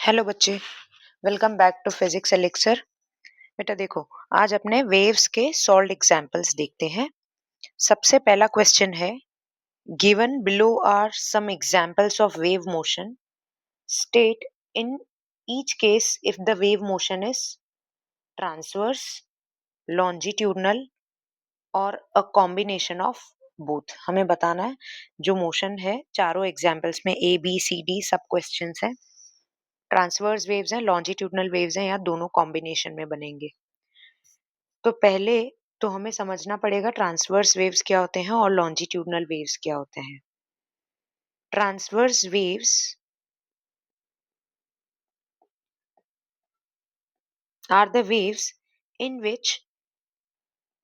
Hello बच्चे, welcome back to physics elixir. बेटा देखो, आज अपने वेव्स के सॉल्व्ड एग्जांपल्स देखते हैं। सबसे पहला क्वेश्चन है, given below are some examples of wave motion, state in each case if the wave motion is transverse, longitudinal और अ कॉम्बिनेशन ऑफ बोथ। हमें बताना है जो मोशन है, चारों एग्जांपल्स में ए बी सी डी सब क्वेश्चंस हैं। ट्रांसवर्स वेव्स हैं, लॉन्जिट्यूडनल वेव्स हैं, या दोनों कॉम्बिनेशन में बनेंगे। तो पहले तो हमें समझना पड़ेगा ट्रांसवर्स वेव्स क्या होते हैं और लॉन्जिट्यूडनल वेव्स क्या होते हैं। Transverse waves are the waves in which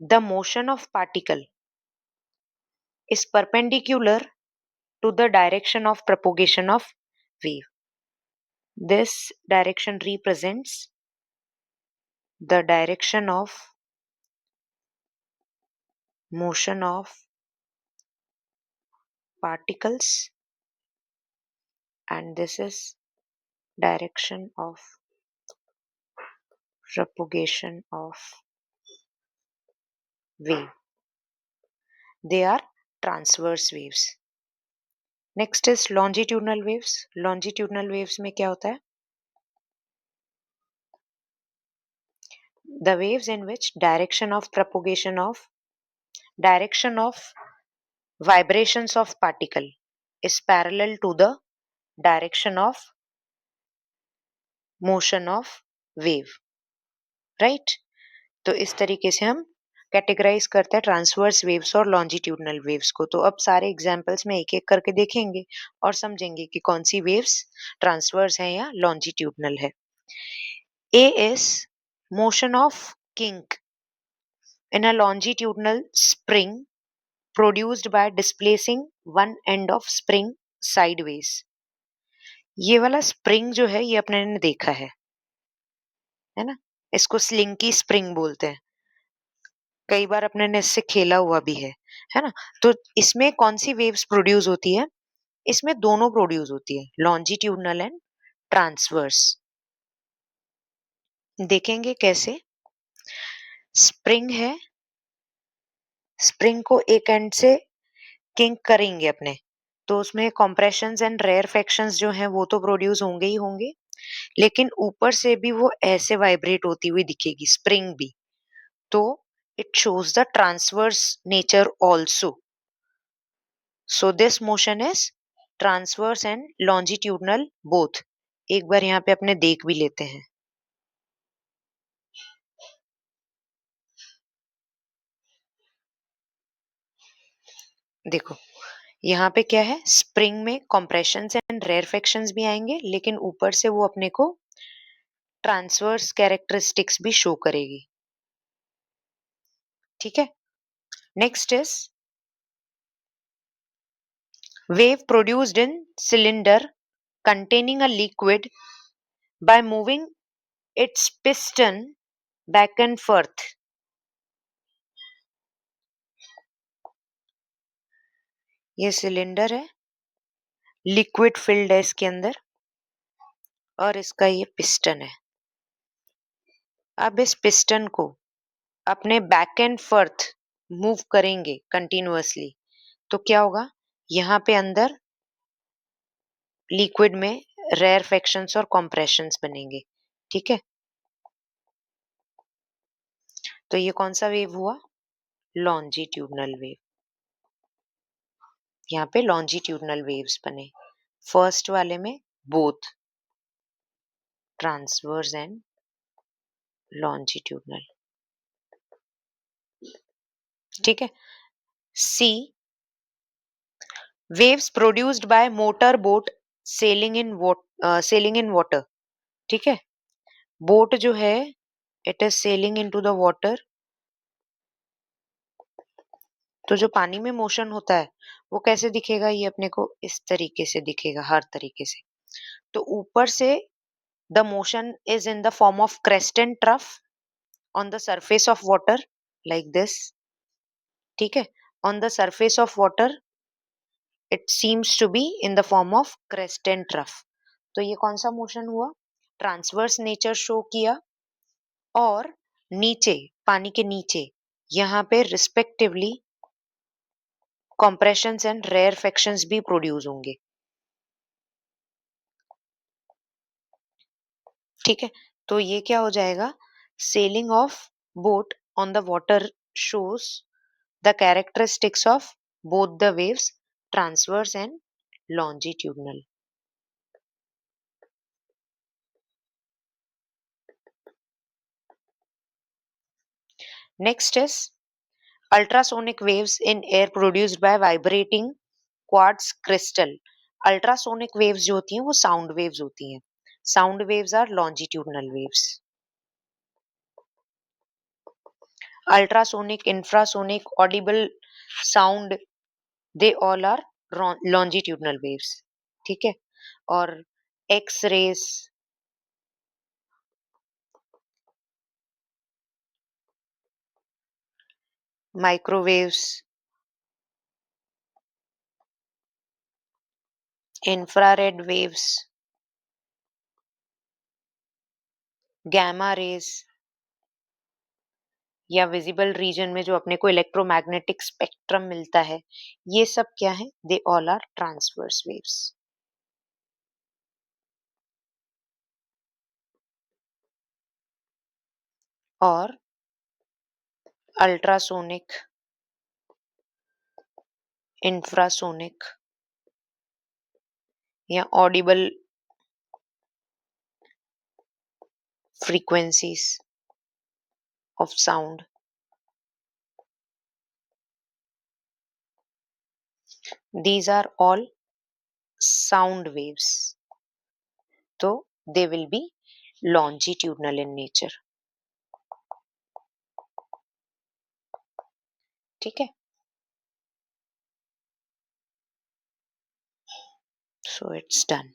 the motion of particle is perpendicular to the direction of propagation of wave. This direction represents the direction of motion of particles, and this is direction of propagation of wave. They are transverse waves. Next is longitudinal waves. Longitudinal waves में क्या होता है? The waves in which direction of vibrations of particle is parallel to the direction of motion of wave, right? तो इस तरीके से हम categorize करते हैं ट्रांसवर्स वेव्स और लॉन्जिट्यूडनल वेव्स को। तो अब सारे एग्जांपल्स में एक एक करके देखेंगे और समझेंगे कि कौन सी वेव्स ट्रांसवर्स है या लॉन्जिट्यूडनल है। A is motion of kink in a longitudinal spring produced by displacing one end of spring sideways. ये वाला स्प्रिंग जो है ये अपने ने देखा है ना? इसको स्लिंकी स्प्रिंग बोलते हैं। कई बार अपने ने इससे खेला हुआ भी है ना? तो इसमें कौन सी वेव्स प्रोड्यूस होती है? इसमें दोनों प्रोड्यूस होती है, लॉन्जिट्यूडनल एंड ट्रांसवर्स। देखेंगे कैसे। स्प्रिंग है, स्प्रिंग को एक एंड से किंक करेंगे अपने, तो उसमें कॉम्प्रेशंस एंड रेयरफेक्शंस जो हैं वो तो प्रोड्यूस होंगे ही होंगे, लेकिन ऊपर से भी वो ऐसे वाइब्रेट होती हुई दिखेगी स्प्रिंग भी। तो it shows the transverse nature also. So this motion is transverse and longitudinal both. एक बार यहाँ पे अपने देख भी लेते हैं। देखो यहाँ पे क्या है, स्प्रिंग में कॉम्प्रेशंस एंड रेयरफेक्शंस भी आएंगे, लेकिन ऊपर से वो अपने को ट्रांसवर्स कैरेक्टरिस्टिक्स भी शो करेगी। ठीक है। Next is wave produced in cylinder containing a liquid by moving its piston back and forth. ये सिलेंडर है, लिक्विड फिल्ड है इसके अंदर, और इसका ये पिस्टन है। अब इस पिस्टन को अपने बैक एंड फर्थ मूव करेंगे कंटिन्यूअसली, तो क्या होगा, यहाँ पे अंदर लिक्विड में रेयरफेक्शंस और कॉम्प्रेशंस बनेंगे। ठीक है। तो ये कौन सा वेव हुआ? Longitudinal wave. यहाँ पे लॉन्जिट्यूडनल वेव्स बने। फर्स्ट वाले में बोथ ट्रांसवर्स एंड लॉन्जिट्यूडनल। ठीक है। See, waves produced by motor boat sailing in water. ठीक है। बोट जो है it is sailing into the water. तो जो पानी में मोशन होता है वो कैसे दिखेगा? ये अपने को इस तरीके से दिखेगा, हर तरीके से। तो ऊपर से the motion is in the form of crest and trough on the surface of water like this. ठीक है। on the surface of water it seems to be in the form of crest and trough. तो ये कौन सा motion हुआ? Transverse nature show किया, और नीचे, पानी के नीचे, यहाँ पे रिस्पेक्टिवली कॉम्प्रेशंस एंड रेयरफेक्शंस भी प्रोड्यूस होंगे। ठीक है, तो ये क्या हो जाएगा, sailing of boat on the water shows the characteristics of both the waves, transverse and longitudinal. Next is ultrasonic waves in air produced by vibrating quartz crystal। Ultrasonic waves जो होती हैं वो साउंड वेव्स होती हैं। Sound waves are longitudinal waves. Ultrasonic, infrasonic, audible sound, they all are longitudinal waves. ठीक है, और X rays, microwaves, infrared waves, gamma rays, या विजिबल रीजन में जो अपने को इलेक्ट्रोमैग्नेटिक स्पेक्ट्रम मिलता है, ये सब क्या है, they all are transverse waves. और अल्ट्रासोनिक, इंफ्रासोनिक या audible frequencies of sound, these are all sound waves, so they will be longitudinal in nature। ठीक है, so it's done।